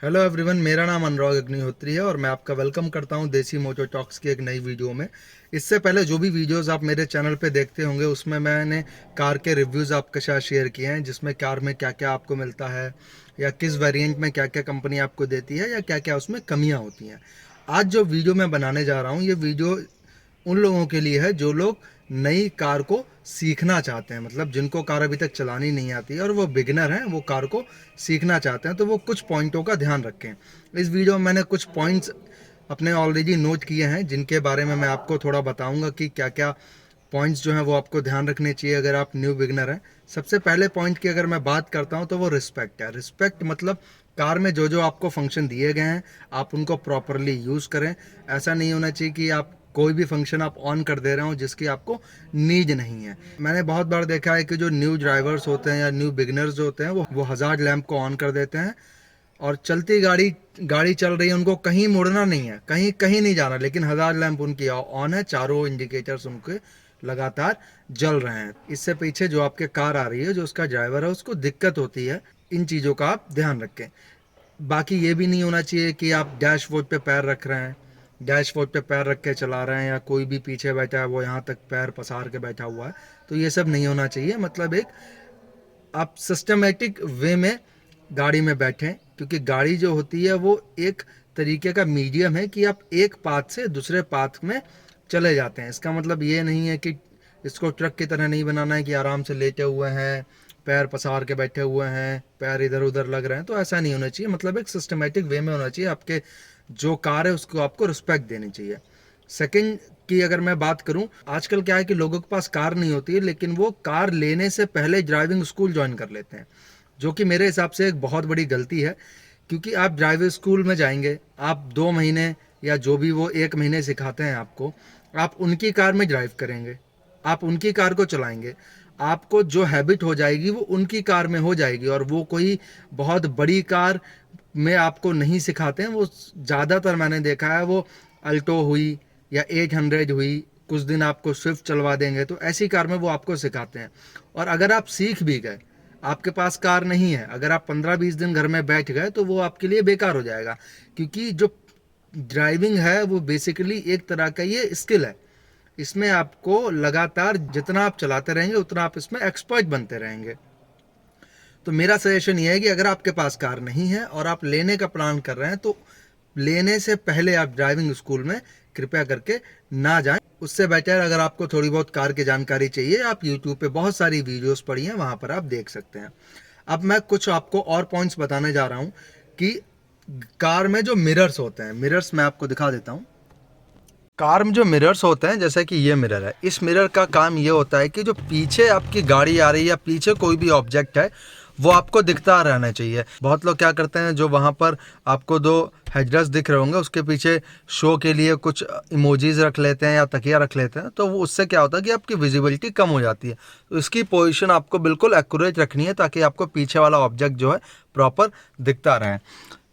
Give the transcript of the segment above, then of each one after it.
Hello everyone, मेरा नाम अनुराग अग्निहोत्री है और मैं आपका वेलकम करता हूं देसी मोटो टॉक्स की एक नई वीडियो में। इससे पहले जो भी वीडियोस आप मेरे चैनल पे देखते होंगे उसमें मैंने कार के रिव्यूज़ आपके साथ शेयर किए हैं, जिसमें कार में क्या क्या आपको मिलता है या किस वेरिएंट में क्या क्या कंपनी आपको देती है या क्या क्या उसमें कमियां होती हैं। आज जो वीडियो मैं बनाने जा रहा हूँ, ये वीडियो उन लोगों के लिए है जो लोग नई कार को सीखना चाहते हैं, मतलब जिनको कार अभी तक चलानी नहीं आती है और वो बिगिनर हैं, वो कार को सीखना चाहते हैं। तो वो कुछ पॉइंटों का ध्यान रखें। इस वीडियो में मैंने कुछ पॉइंट्स अपने ऑलरेडी नोट किए हैं, जिनके बारे में मैं आपको थोड़ा बताऊंगा कि क्या क्या पॉइंट्स जो हैं वो आपको ध्यान रखने चाहिए अगर आप न्यू बिगनर हैं। सबसे पहले पॉइंट की अगर मैं बात करता हूं तो वो रिस्पेक्ट है। रिस्पेक्ट मतलब कार में जो जो आपको फंक्शन दिए गए हैं आप उनको प्रॉपरली यूज़ करें। ऐसा नहीं होना चाहिए कि आप कोई भी फंक्शन आप ऑन कर दे रहे हो जिसकी आपको नीड नहीं है। मैंने बहुत बार देखा है कि जो न्यू ड्राइवर्स होते हैं या न्यू बिगनर्स जो होते हैं वो हज़ार्ड लैम्प को ऑन कर देते हैं और चलती गाड़ी गाड़ी चल रही है, उनको कहीं मुड़ना नहीं है, कहीं कहीं नहीं जाना, लेकिन हज़ार्ड लैम्प उनकी ऑन है, चारों इंडिकेटर्स उनके लगातार जल रहे हैं। इससे पीछे जो आपके कार आ रही है, जो उसका ड्राइवर है, उसको दिक्कत होती है। इन चीज़ों का आप ध्यान रखें। बाकी ये भी नहीं होना चाहिए कि आप डैशबोर्ड पे पैर रख रहे हैं, डैशबोर्ड पे पैर रख के चला रहे हैं, या कोई भी पीछे बैठा है वो यहाँ तक पैर पसार के बैठा हुआ है। तो ये सब नहीं होना चाहिए। मतलब एक आप सिस्टमेटिक वे में गाड़ी में बैठें, क्योंकि गाड़ी जो होती है वो एक तरीके का मीडियम है कि आप एक पाथ से दूसरे पाथ में चले जाते हैं। इसका मतलब ये नहीं है कि इसको ट्रक की तरह नहीं बनाना है कि आराम से लेटे हुए हैं, पैर पसार के बैठे हुए हैं, पैर इधर उधर लग रहे हैं। तो ऐसा नहीं होना चाहिए। मतलब एक सिस्टमेटिक वे में होना चाहिए। आपके जो कार है उसको आपको रिस्पेक्ट देनी चाहिए। सेकंड की अगर मैं बात करूं, आजकल क्या है कि लोगों के पास कार नहीं होती है, लेकिन वो कार लेने से पहले ड्राइविंग स्कूल ज्वाइन कर लेते हैं, जो कि मेरे हिसाब से एक बहुत बड़ी गलती है। क्योंकि आप ड्राइविंग स्कूल में जाएंगे, आप 2 महीने या जो भी वो 1 महीने सिखाते हैं आपको, आप उनकी कार में ड्राइव करेंगे, आप उनकी कार को चलाएंगे, आपको जो हैबिट हो जाएगी वो उनकी कार में हो जाएगी। और वो कोई बहुत बड़ी कार में आपको नहीं सिखाते हैं। वो ज़्यादातर मैंने देखा है वो अल्टो हुई या 800 हुई, कुछ दिन आपको स्विफ्ट चलवा देंगे, तो ऐसी कार में वो आपको सिखाते हैं। और अगर आप सीख भी गए, आपके पास कार नहीं है, अगर आप 15-20 दिन घर में बैठ गए तो वो आपके लिए बेकार हो जाएगा। क्योंकि जो ड्राइविंग है वो बेसिकली एक तरह का ये स्किल है। इसमें आपको लगातार जितना आप चलाते रहेंगे उतना आप इसमें एक्सपर्ट बनते रहेंगे। तो मेरा सजेशन ये है कि अगर आपके पास कार नहीं है और आप लेने का प्लान कर रहे हैं, तो लेने से पहले आप ड्राइविंग स्कूल में कृपया करके ना जाएं। उससे बेटर अगर आपको थोड़ी बहुत कार की जानकारी चाहिए, आप यूट्यूब पे बहुत सारी वीडियोस पड़ी हैं, वहाँ पर आप देख सकते हैं। अब मैं कुछ आपको और पॉइंट्स बताने जा रहा हूँ कि कार में जो मिरर्स होते हैं, मिरर्स मैं आपको दिखा देता हूँ। कार में जो मिरर्स होते हैं, जैसे कि ये मिरर है, इस मिरर का काम ये होता है कि जो पीछे आपकी गाड़ी आ रही है या पीछे कोई भी ऑब्जेक्ट है वो आपको दिखता रहना चाहिए। बहुत लोग क्या करते हैं, जो वहाँ पर आपको 2 हेडरेस्ट दिख रहे होंगे उसके पीछे शो के लिए कुछ इमोजीज रख लेते हैं या तकिया रख लेते हैं, तो वो उससे क्या होता है कि आपकी विजिबिलिटी कम हो जाती है। तो इसकी पोजीशन आपको बिल्कुल एक्यूरेट रखनी है ताकि आपको पीछे वाला ऑब्जेक्ट जो है प्रॉपर दिखता रहे।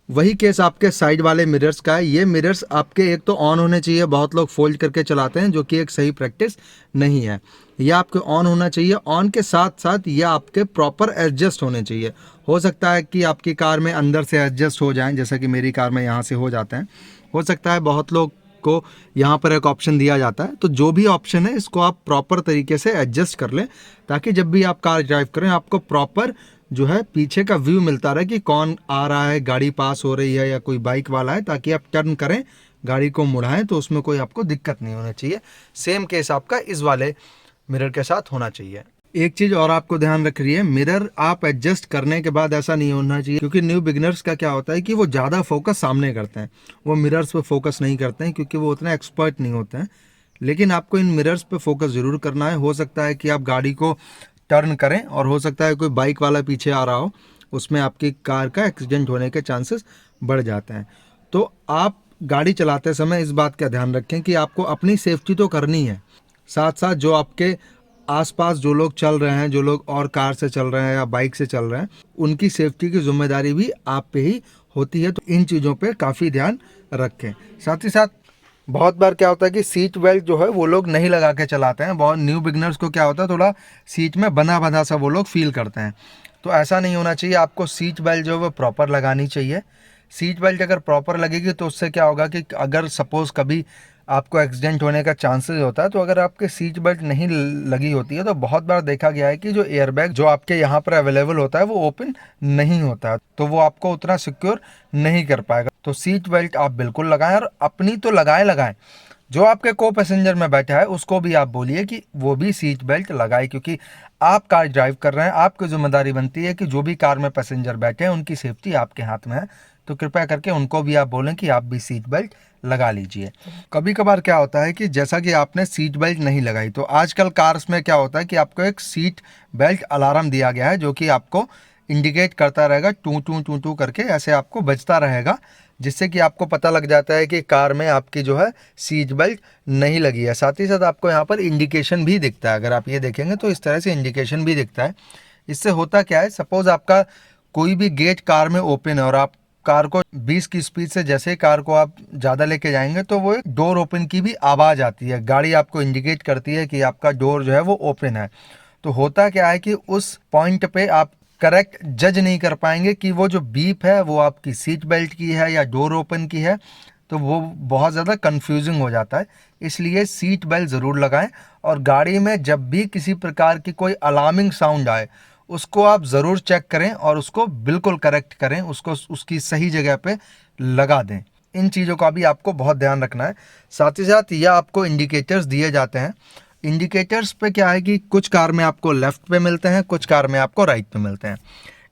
वही केस आपके साइड वाले मिरर्स का है। ये मिरर्स आपके एक तो ऑन होने चाहिए, बहुत लोग फोल्ड करके चलाते हैं जो कि एक सही प्रैक्टिस नहीं है। यह आपके ऑन होना चाहिए, ऑन के साथ साथ ये आपके प्रॉपर एडजस्ट होने चाहिए। हो सकता है कि आपकी कार में अंदर से एडजस्ट हो जाएं, जैसे कि मेरी कार में यहाँ से हो जाते हैं। हो सकता है बहुत लोग को यहाँ पर एक ऑप्शन दिया जाता है, तो जो भी ऑप्शन है इसको आप प्रॉपर तरीके से एडजस्ट कर लें, ताकि जब भी आप कार ड्राइव करें आपको प्रॉपर जो है पीछे का व्यू मिलता रहे कि कौन आ रहा है, गाड़ी पास हो रही है या कोई बाइक वाला है, ताकि आप टर्न करें, गाड़ी को मुड़ाएं तो उसमें कोई आपको दिक्कत नहीं होनी चाहिए। सेम केस आपका इस वाले मिरर के साथ होना चाहिए। एक चीज़ और आपको ध्यान रख रही है, मिरर आप एडजस्ट करने के बाद ऐसा नहीं होना चाहिए, क्योंकि न्यू बिगनर्स का क्या होता है कि वो ज़्यादा फोकस सामने करते हैं, वो मिरर्स पे फोकस नहीं करते हैं क्योंकि वो उतने एक्सपर्ट नहीं होते हैं। लेकिन आपको इन मिरर्स पे फोकस ज़रूर करना है। हो सकता है कि आप गाड़ी को टर्न करें और हो सकता है कोई बाइक वाला पीछे आ रहा हो, उसमें आपकी कार का एक्सीडेंट होने के चांसेस बढ़ जाते हैं। तो आप गाड़ी चलाते समय इस बात का ध्यान रखें कि आपको अपनी सेफ्टी तो करनी है, साथ साथ जो आपके आसपास जो लोग चल रहे हैं, जो लोग और कार से चल रहे हैं या बाइक से चल रहे हैं, उनकी सेफ्टी की जिम्मेदारी भी आप पे ही होती है। तो इन चीज़ों पे काफ़ी ध्यान रखें। साथ ही साथ बहुत बार क्या होता है कि सीट बेल्ट जो है वो लोग नहीं लगा के चलाते हैं। बहुत न्यू बिगनर्स को क्या होता है, थोड़ा सीट में बंधा बंधा सा वो लोग फील करते हैं। तो ऐसा नहीं होना चाहिए, आपको सीट बेल्ट जो है वो प्रॉपर लगानी चाहिए। सीट बेल्ट अगर प्रॉपर लगेगी तो उससे क्या होगा कि अगर सपोज कभी आपको एक्सीडेंट होने का चांसेस होता है, तो अगर आपके सीट बेल्ट नहीं लगी होती है तो बहुत बार देखा गया है कि जो एयरबैग जो आपके यहाँ पर अवेलेबल होता है वो ओपन नहीं होता है, तो वो आपको उतना सिक्योर नहीं कर पाएगा। तो सीट बेल्ट आप बिल्कुल लगाएं, और अपनी तो लगाएं लगाएं, जो आपके को पैसेंजर में बैठा है उसको भी आप बोलिए कि वो भी सीट बेल्ट लगाए, क्योंकि आप कार ड्राइव कर रहे हैं, आपकी जिम्मेदारी बनती है कि जो भी कार में पैसेंजर बैठे हैं उनकी सेफ्टी आपके हाथ में है। तो कृपया करके उनको भी आप बोलें कि आप भी सीट बेल्ट लगा लीजिए। कभी कभार क्या होता है कि जैसा कि आपने सीट बेल्ट नहीं लगाई, तो आजकल कार्स में क्या होता है कि आपको एक सीट बेल्ट अलार्म दिया गया है, जो कि आपको इंडिकेट करता रहेगा, टू टू टू टू करके ऐसे आपको बजता रहेगा, जिससे कि आपको पता लग जाता है कि कार में आपकी जो है सीट बेल्ट नहीं लगी है। साथ ही साथ आपको यहाँ पर इंडिकेशन भी दिखता है, अगर आप ये देखेंगे तो इस तरह से इंडिकेशन भी दिखता है। इससे होता क्या है, सपोज आपका कोई भी गेट कार में ओपन है और आप कार को 20 की स्पीड से जैसे ही कार को आप ज़्यादा लेके जाएंगे तो वो एक डोर ओपन की भी आवाज़ आती है, गाड़ी आपको इंडिकेट करती है कि आपका डोर जो है वो ओपन है। तो होता क्या है कि उस पॉइंट पे आप करेक्ट जज नहीं कर पाएंगे कि वो जो बीप है वो आपकी सीट बेल्ट की है या डोर ओपन की है, तो वो बहुत ज़्यादा कंफ्यूजिंग हो जाता है। इसलिए सीट बेल्ट ज़रूर लगाएं, और गाड़ी में जब भी किसी प्रकार की कोई अलार्मिंग साउंड आए उसको आप ज़रूर चेक करें और उसको बिल्कुल करेक्ट करें, उसको उसकी सही जगह पे लगा दें। इन चीज़ों का भी आपको बहुत ध्यान रखना है। साथ ही साथ यह आपको इंडिकेटर्स दिए जाते हैं। इंडिकेटर्स पे क्या है कि कुछ कार में आपको लेफ्ट पे मिलते हैं, कुछ कार में आपको राइट पे मिलते हैं।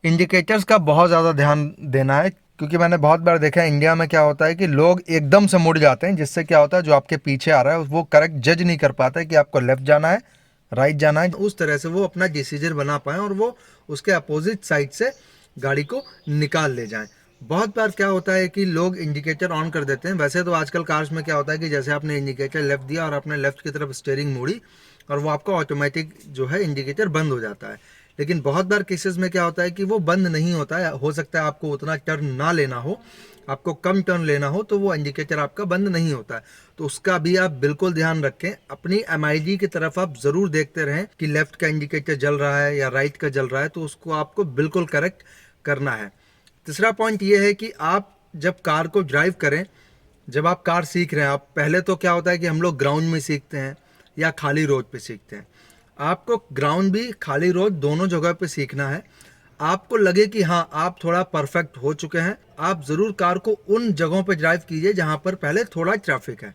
इंडिकेटर्स का बहुत ज़्यादा ध्यान देना है, क्योंकि मैंने बहुत बार देखा है इंडिया में क्या होता है कि लोग एकदम से मुड़ जाते हैं, जिससे क्या होता है जो आपके पीछे आ रहा है वो करेक्ट जज नहीं कर पाता है कि आपको लेफ्ट जाना है राइट जाना है, उस तरह से वो अपना डिसीजन बना पाएँ और वो उसके अपोजिट साइड से गाड़ी को निकाल ले जाएं। बहुत बार क्या होता है कि लोग इंडिकेटर ऑन कर देते हैं। वैसे तो आजकल कार्स में क्या होता है कि जैसे आपने इंडिकेटर लेफ्ट दिया और आपने लेफ्ट की तरफ स्टीयरिंग मोड़ी और वो आपका ऑटोमेटिक जो है इंडिकेटर बंद हो जाता है। लेकिन बहुत बार केसेस में क्या होता है कि वो बंद नहीं होता है, हो सकता है आपको उतना टर्न ना लेना हो, आपको कम टर्न लेना हो, तो वो इंडिकेटर आपका बंद नहीं होता है। तो उसका भी आप बिल्कुल ध्यान रखें। अपनी एमआईडी की तरफ आप जरूर देखते रहें कि लेफ्ट का इंडिकेटर जल रहा है या राइट का जल रहा है, तो उसको आपको बिल्कुल करेक्ट करना है। तीसरा पॉइंट ये है कि आप जब कार को ड्राइव करें, जब आप कार सीख रहे हैं, आप पहले तो क्या होता है कि हम लोग ग्राउंड में सीखते हैं या खाली रोड पे सीखते हैं। आपको ग्राउंड भी खाली रोड दोनों जगह पे सीखना है। आपको लगे कि हाँ आप थोड़ा परफेक्ट हो चुके हैं, आप ज़रूर कार को उन जगहों पे ड्राइव कीजिए जहाँ पर पहले थोड़ा ट्रैफिक है।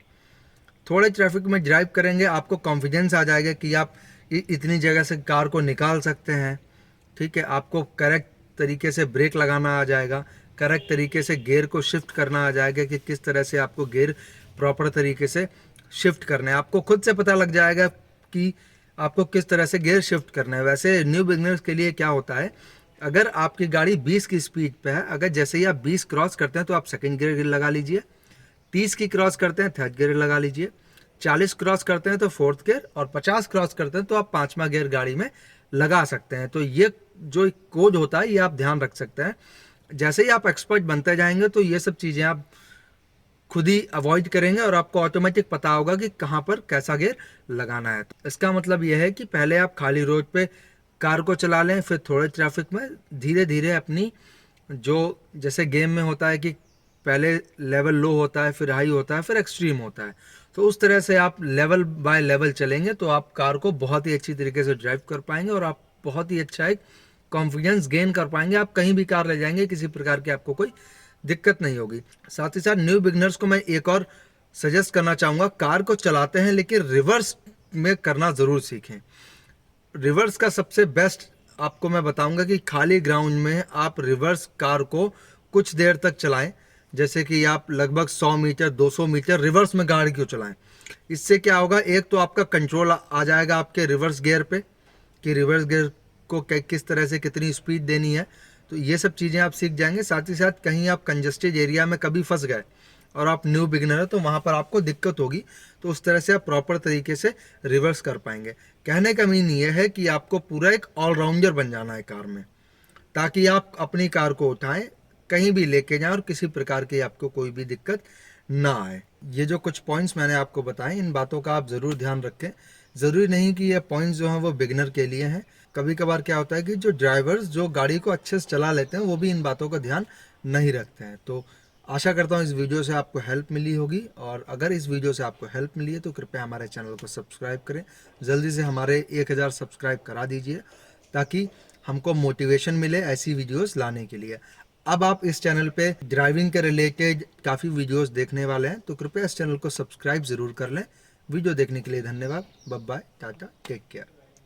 थोड़े ट्रैफिक में ड्राइव करेंगे आपको कॉन्फिडेंस आ जाएगा कि आप इतनी जगह से कार को निकाल सकते हैं। ठीक है, आपको करेक्ट तरीके से ब्रेक लगाना आ जाएगा, करेक्ट तरीके से गियर को शिफ्ट करना आ जाएगा कि किस तरह से आपको गियर प्रॉपर तरीके से शिफ्ट करना है। आपको खुद से पता लग जाएगा कि आपको किस तरह से गियर शिफ्ट करना है। वैसे न्यू बिगनर्स के लिए क्या होता है, अगर आपकी गाड़ी 20 की स्पीड पे है, अगर जैसे ही आप 20 क्रॉस करते हैं तो आप सेकेंड गियर लगा लीजिए, 30 की क्रॉस करते हैं थर्ड गियर लगा लीजिए, 40 क्रॉस करते हैं तो फोर्थ गियर, और 50 क्रॉस करते हैं तो आप पांचवा गियर गाड़ी में लगा सकते हैं। तो ये जो कोड होता है ये आप ध्यान रख सकते हैं। जैसे ही आप एक्सपर्ट बनते जाएंगे तो ये सब चीज़ें आप खुद ही अवॉइड करेंगे और आपको ऑटोमेटिक पता होगा कि कहाँ पर कैसा गियर लगाना है। तो इसका मतलब यह है कि पहले आप खाली रोड पे कार को चला लें, फिर थोड़े ट्रैफिक में धीरे धीरे अपनी जो जैसे गेम में होता है कि पहले लेवल लो होता है, फिर हाई होता है, फिर एक्सट्रीम होता है, तो उस तरह से आप लेवल बाय लेवल चलेंगे तो आप कार को बहुत ही अच्छी तरीके से ड्राइव कर पाएंगे और आप बहुत ही अच्छा एक कॉन्फिडेंस गेन कर पाएंगे। आप कहीं भी कार ले जाएंगे, किसी प्रकार की आपको कोई दिक्कत नहीं होगी। साथ ही साथ न्यू बिगनर्स को मैं एक और सजेस्ट करना चाहूँगा, कार को चलाते हैं लेकिन रिवर्स में करना ज़रूर सीखें। रिवर्स का सबसे बेस्ट आपको मैं बताऊंगा कि खाली ग्राउंड में आप रिवर्स कार को कुछ देर तक चलाएं, जैसे कि आप लगभग 100 मीटर 200 मीटर रिवर्स में गाड़ी को चलाएं। इससे क्या होगा, एक तो आपका कंट्रोल आ जाएगा आपके रिवर्स गियर पे कि रिवर्स गियर को किस तरह से कितनी स्पीड देनी है, तो ये सब चीज़ें आप सीख जाएंगे। साथ ही साथ कहीं आप कंजस्टेड एरिया में कभी फंस गए और आप न्यू बिगिनर है तो वहाँ पर आपको दिक्कत होगी, तो उस तरह से आप प्रॉपर तरीके से रिवर्स कर पाएंगे। कहने का मीन ये है कि आपको पूरा एक ऑलराउंडर बन जाना है कार में, ताकि आप अपनी कार को उठाएं, कहीं भी लेके जाएं और किसी प्रकार की आपको कोई भी दिक्कत ना आए। ये जो कुछ पॉइंट्स मैंने आपको बताए, इन बातों का आप ज़रूर ध्यान रखें। ज़रूरी नहीं कि ये पॉइंट्स जो हैं वो बिगिनर के लिए हैं। कभी कभार क्या होता है कि जो ड्राइवर्स जो गाड़ी को अच्छे से चला लेते हैं वो भी इन बातों का ध्यान नहीं रखते हैं। तो आशा करता हूँ इस वीडियो से आपको हेल्प मिली होगी, और अगर इस वीडियो से आपको हेल्प मिली है तो कृपया हमारे चैनल को सब्सक्राइब करें। जल्दी से हमारे 1000 सब्सक्राइब करा दीजिए ताकि हमको मोटिवेशन मिले ऐसी वीडियोस लाने के लिए। अब आप इस चैनल पे ड्राइविंग के रिलेटेड काफ़ी वीडियोस देखने वाले हैं, तो कृपया इस चैनल को सब्सक्राइब ज़रूर कर लें। वीडियो देखने के लिए धन्यवाद। Bye bye, tata, take care.